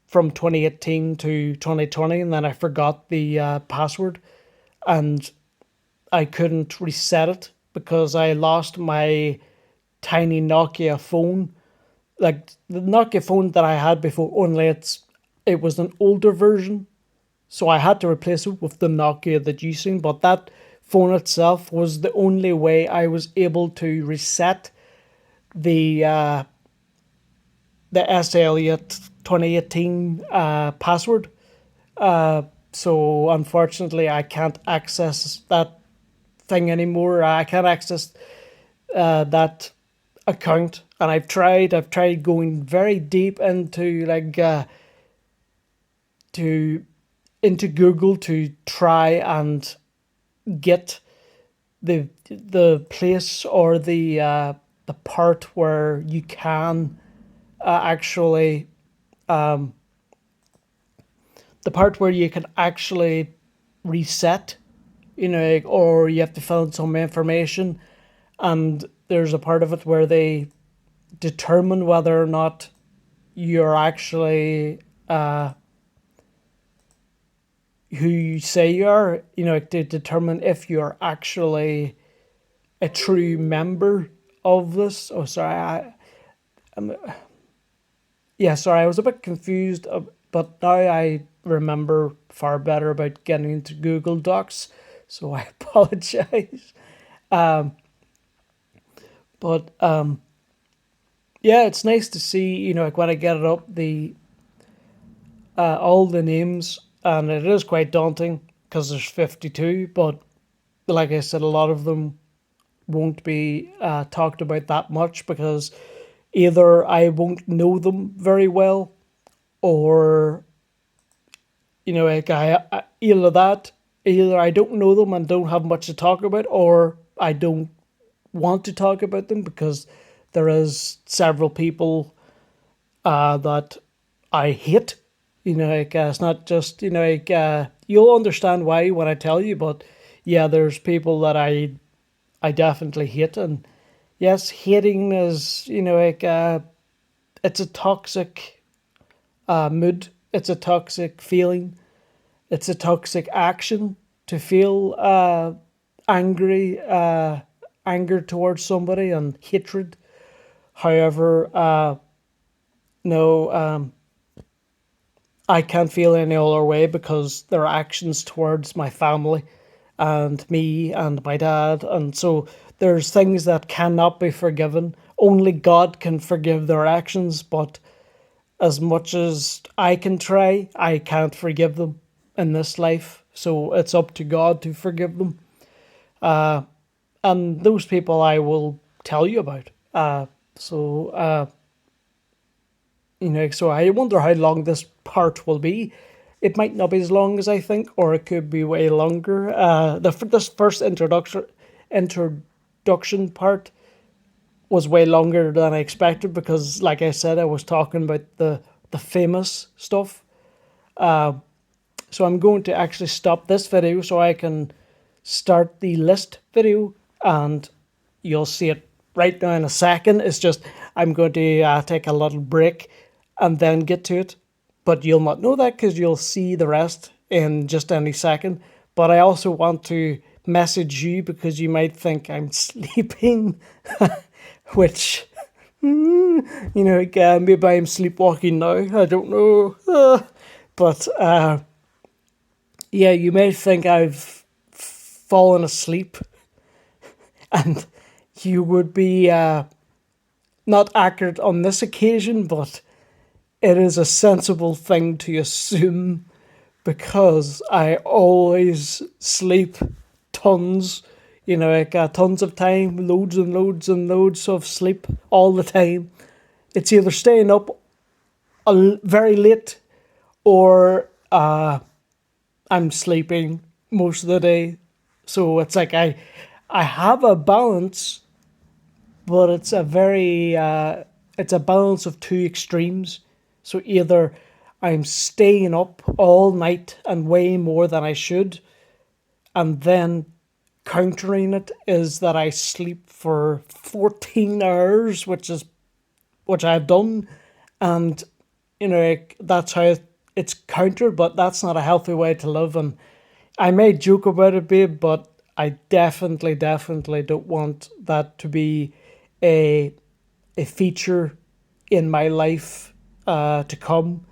from 2018 to 2020, and then I forgot the password, and I couldn't reset it because I lost my tiny Nokia phone. Like the Nokia phone that I had before, only it was an older version, so I had to replace it with the Nokia that you seen. But that phone itself was the only way I was able to reset the S. Elliott 2018 password. So unfortunately, I can't access that thing anymore. I can't access that account, and I've tried going very deep into to into Google to try and get the place or the part where you can actually the part where you can actually reset, or you have to fill in some information, and there's a part of it where they determine whether or not you're actually who you say you are, to determine if you're actually a true member of this. Oh, sorry, yeah, sorry, I was a bit confused, but now I remember far better about getting into Google Docs, so I apologize. But yeah, it's nice to see, like when I get it up, the all the names, and it is quite daunting because there's 52, but like I said, a lot of them won't be talked about that much because either I won't know them very well, or like either I don't know them and don't have much to talk about, or I don't want to talk about them because there is several people that I hate. It's not just you'll understand why when I tell you, but yeah, there's people that I definitely hate, and yes, hating is it's a toxic mood, it's a toxic feeling, it's a toxic action to feel angry, anger towards somebody and hatred. However, no, I can't feel any other way because their actions towards my family and me and my dad. And so there's things that cannot be forgiven. Only God can forgive their actions, but as much as I can try, I can't forgive them in this life. So it's up to God to forgive them. And those people I will tell you about. So so I wonder how long this part will be. It might not be as long as I think, or it could be way longer. This first introduction part was way longer than I expected because, like I said, I was talking about the famous stuff. So I'm going to actually stop this video so I can start the list video, and you'll see it right now in a second. It's just I'm going to take a little break and then get to it, but you'll not know that because you'll see the rest in just any second. But I also want to message you because you might think I'm sleeping, which maybe I'm sleepwalking now. I don't know, but yeah, you may think I've fallen asleep, and you would be not accurate on this occasion, but it is a sensible thing to assume because I always sleep tons, tons of time, loads and loads and loads of sleep all the time. It's either staying up very late or I'm sleeping most of the day. So it's like I have a balance, but it's a balance of two extremes. So either I'm staying up all night and way more than I should, and then countering it is that I sleep for 14 hours, which I've done, and that's how it's countered, but that's not a healthy way to live. And I may joke about it, babe, but I definitely don't want that to be a feature in my life to come,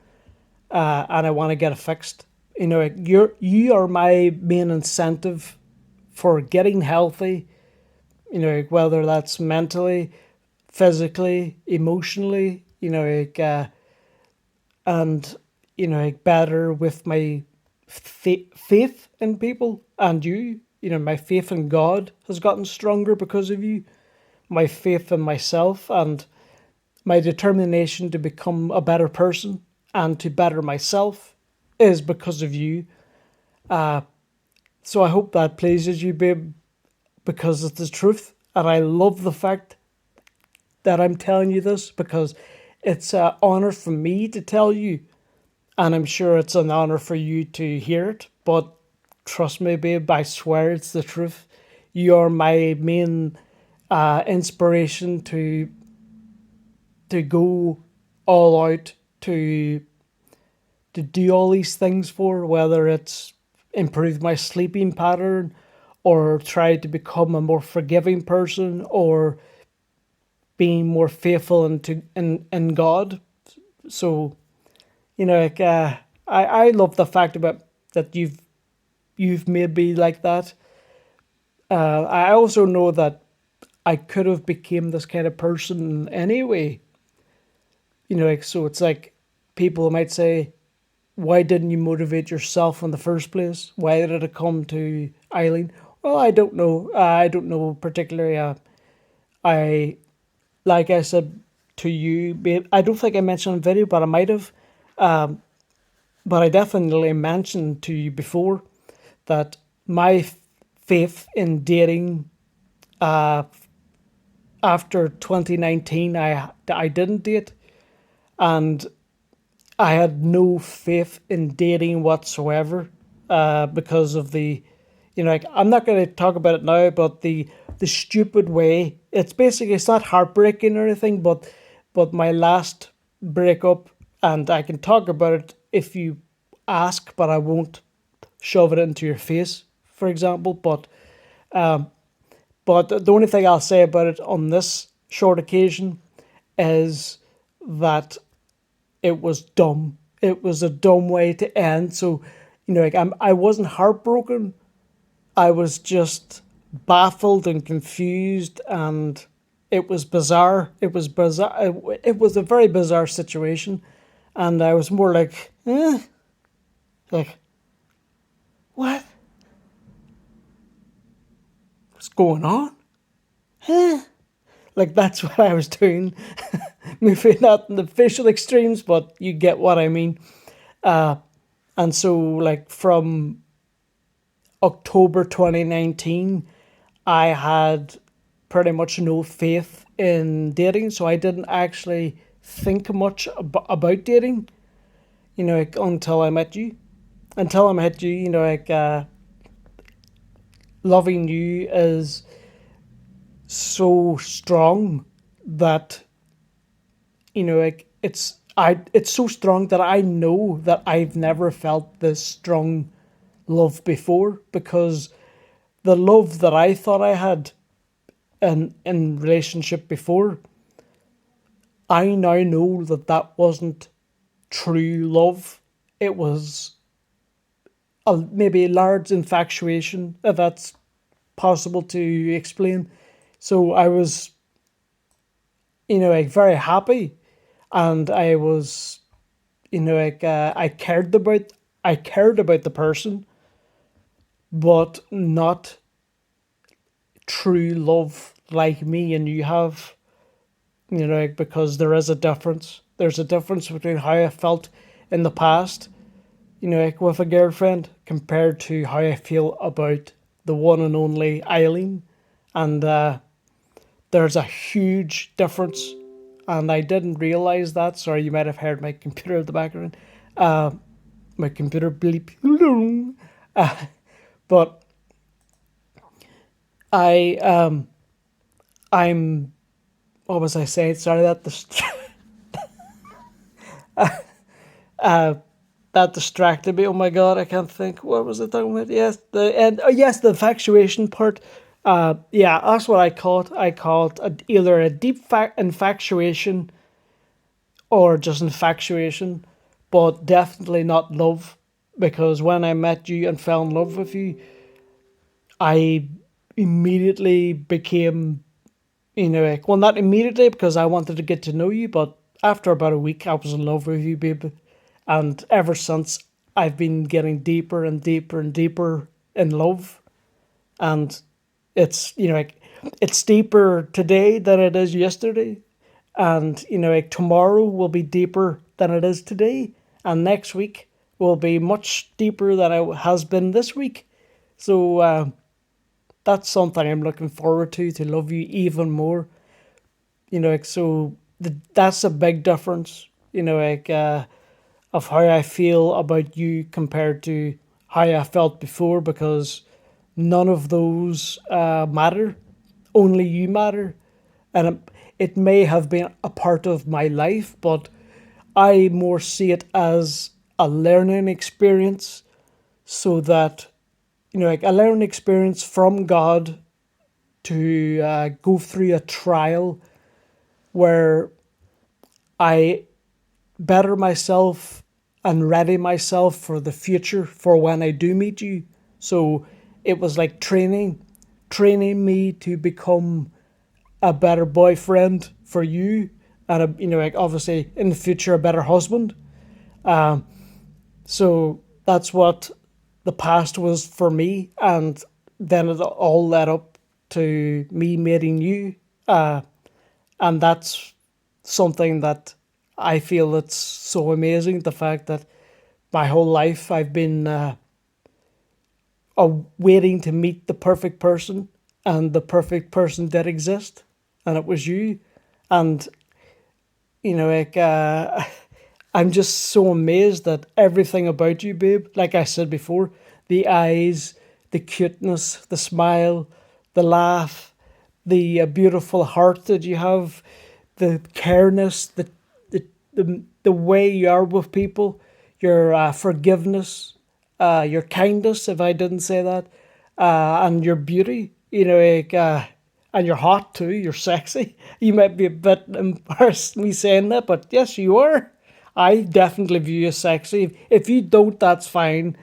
and I want to get it fixed. You are my main incentive for getting healthy, whether that's mentally, physically, emotionally, and, better with my faith in people and you. My faith in God has gotten stronger because of you. My faith in myself and my determination to become a better person and to better myself is because of you. So I hope that pleases you, babe, because it's the truth. And I love the fact that I'm telling you this because it's an honor for me to tell you. And I'm sure it's an honor for you to hear it. But trust me, babe, I swear it's the truth. You're my main inspiration to go all out to do all these things for, whether it's improve my sleeping pattern or try to become a more forgiving person or being more faithful in God. So, I love the fact about that you've made me like that. I also know that I could have became this kind of person anyway. So it's like people might say, why didn't you motivate yourself in the first place? Why did it come to Eileen? Well, I don't know. I don't know particularly. I like I said to you, babe. I don't think I mentioned on video, but I might have. But I definitely mentioned to you before that my faith in dating after 2019, I didn't date, and I had no faith in dating whatsoever because of like I'm not going to talk about it now, but the stupid way. It's not heartbreaking or anything, but my last breakup, and I can talk about it if you ask, but I won't shove it into your face, for example. But the only thing I'll say about it on this short occasion is that it was dumb. It was a dumb way to end. So, like I wasn't heartbroken. I was just baffled and confused, and it was bizarre. It was bizarre. It was a very bizarre situation, and I was more like what? What's going on? Like that's what I was doing. Maybe not in the facial extremes, but you get what I mean. And so, like from October 2019, I had pretty much no faith in dating, so I didn't actually think much about dating, like, until I met you. Until I met you, like loving you is so strong that like it's so strong that I know that I've never felt this strong love before because the love that I thought I had in relationship before, I now know that that wasn't true love. It was maybe a large infatuation, if that's possible to explain. So I was, like very happy, and I was, like I cared about the person, but not true love like me and you have, because there is a difference. There's a difference between how I felt in the past, like with a girlfriend, compared to how I feel about the one and only Eileen. And there's a huge difference. And I didn't realize that. Sorry, you might have heard my computer in the background. My computer bleep. But I I'm what was I saying? Sorry, that distracted me. Oh my god, I can't think. What was I talking about? Yes, the infatuation part. Yeah, that's what I call it. I call it either a deep infatuation or just infatuation, but definitely not love. Because when I met you and fell in love with you, I immediately became, like, well, not immediately because I wanted to get to know you, but after about a week, I was in love with you, babe. And ever since, I've been getting deeper and deeper and deeper in love. And it's, like, it's deeper today than it is yesterday. And, like, tomorrow will be deeper than it is today. And next week will be much deeper than it has been this week. So, that's something I'm looking forward to love you even more. Like, so that's a big difference, like, of how I feel about you compared to how I felt before, because none of those matter. Only you matter. And it may have been a part of my life, but I more see it as a learning experience, so that, like, a learning experience from God to go through a trial where I better myself and ready myself for the future for when I do meet you. So it was like training me to become a better boyfriend for you, and like, obviously in the future a better husband. So that's what the past was for me, and then it all led up to me meeting you, and that's something that I feel that's so amazing. The fact that my whole life I've been waiting to meet the perfect person, and the perfect person did exist, and it was you. And like, I'm just so amazed at everything about you, babe. Like I said before, the eyes, the cuteness, the smile, the laugh, the beautiful heart that you have, the careness, the way you are with people, your forgiveness, your kindness, if I didn't say that, and your beauty, like, and you're hot too, you're sexy. You might be a bit embarrassed me saying that, but yes, you are. I definitely view you as sexy. If you don't, that's fine,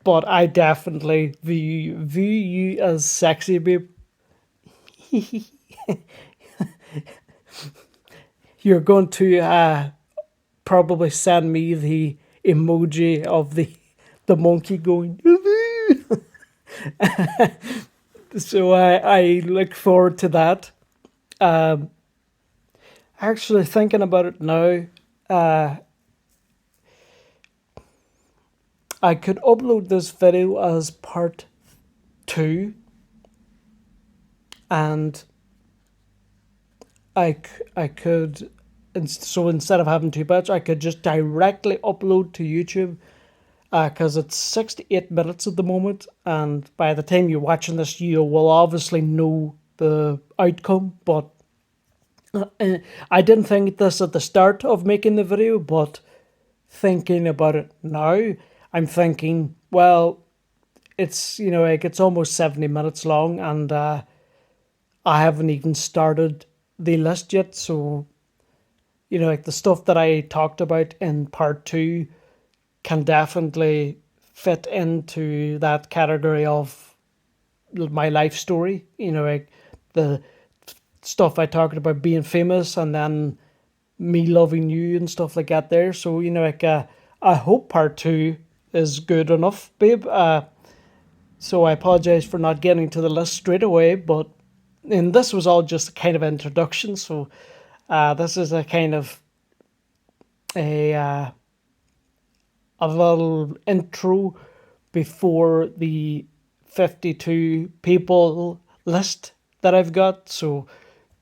but I definitely view you as sexy, babe. You're going to probably send me the emoji of the monkey going. So I look forward to that. Um, Actually, thinking about it now, uh, I could upload this video as part two, and I could, so instead of having two parts, I could just directly upload to YouTube, because it's 6 to 8 minutes at the moment, and by the time you're watching this, you will obviously know the outcome. But I didn't think this at the start of making the video, but thinking about it now, I'm thinking, well, it's, like, it's almost 70 minutes long, and I haven't even started the list yet. So, like, the stuff that I talked about in part two can definitely fit into that category of my life story. Like, the stuff I talked about being famous, and then me loving you and stuff like that there. So, like, I hope part two is good enough, babe. So I apologize for not getting to the list straight away, but and this was all just a kind of introduction. So this is a kind of a a little intro before the 52 people list that I've got. So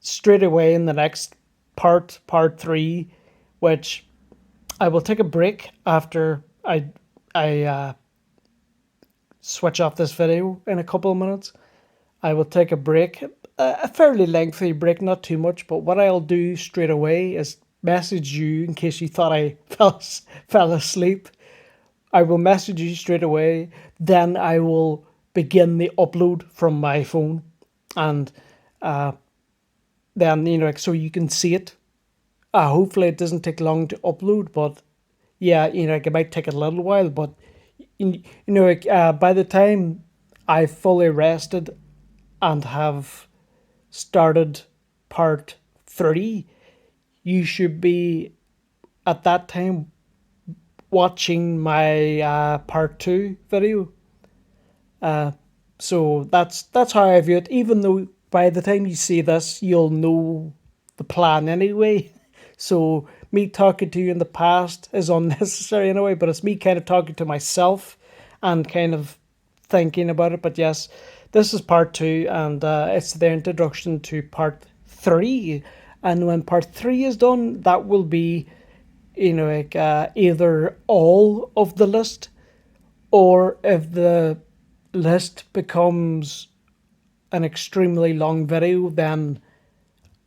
straight away in the next part three, which I will take a break after I switch off this video in a couple of minutes. I will take a break, a fairly lengthy break, not too much. But what I'll do straight away is message you in case you thought I fell asleep. I will message you straight away. Then I will begin the upload from my phone, and then, like, so you can see it. Hopefully it doesn't take long to upload, but yeah, like, it might take a little while. But like, by the time I fully rested and have started part 3, you should be at that time watching my part 2 video. So that's how I view it. Even though by the time you see this, you'll know the plan anyway. So me talking to you in the past is unnecessary anyway. But it's me kind of talking to myself and kind of thinking about it. But yes, this is part 2, and it's the introduction to part 3. And when part 3 is done, that will be, like either all of the list, or if the list becomes an extremely long video, then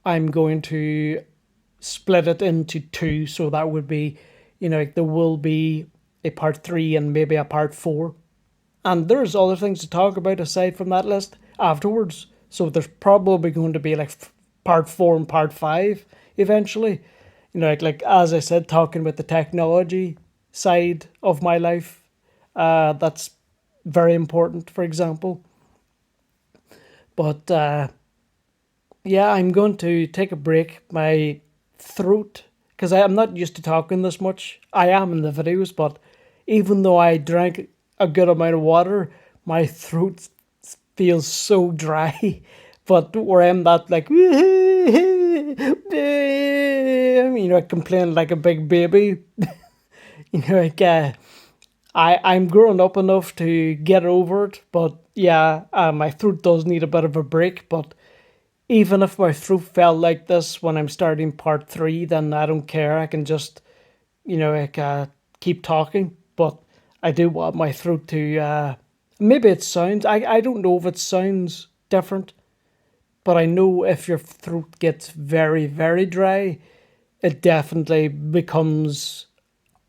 I'm going to split it into 2. So that would be, there will be a part 3 and maybe a part 4. And there's other things to talk about aside from that list afterwards. So there's probably going to be like part 4 and part 5 eventually. Like as I said, talking about the technology side of my life. That's very important, for example. But yeah, I'm going to take a break. My throat, because I'm not used to talking this much. I am in the videos, but even though I drank a good amount of water, my throat feels so dry. But where I'm that like, complaining like a big baby. Like I'm grown up enough to get over it, but yeah, my throat does need a bit of a break. But even if my throat felt like this when I'm starting part 3, then I don't care. I can just, like keep talking. But I do want my throat to. Maybe it sounds. I don't know if it sounds different, but I know if your throat gets very very dry, it definitely becomes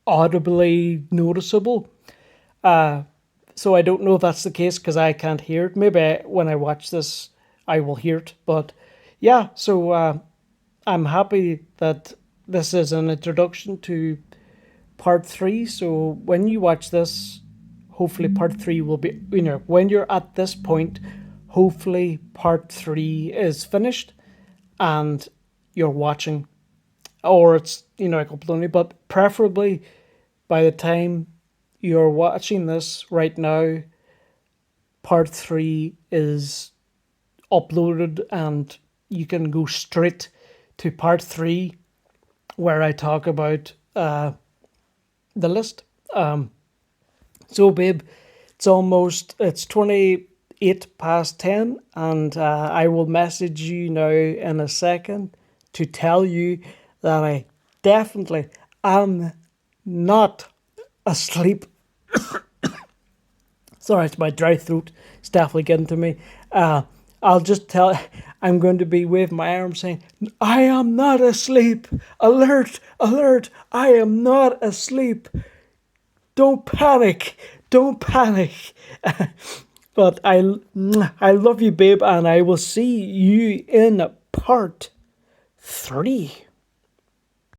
audibly noticeable. So I don't know if that's the case because I can't hear it. Maybe when I watch this, I will hear it. But yeah, so I'm happy that this is an introduction to part 3. So when you watch this, hopefully part 3 will be, when you're at this point, hopefully part 3 is finished and you're watching, or it's, like uploading, but preferably by the time you're watching this right now, part 3 is uploaded and you can go straight to part 3 where I talk about the list. So babe, it's 28 past 10, and I will message you now in a second to tell you that I definitely am not asleep. Sorry, it's my dry throat. It's definitely getting to me. I'll just tell. I'm going to be waving my arm saying, "I am not asleep. Alert! Alert! I am not asleep. Don't panic. Don't panic." But I love you, babe, and I will see you in part 3.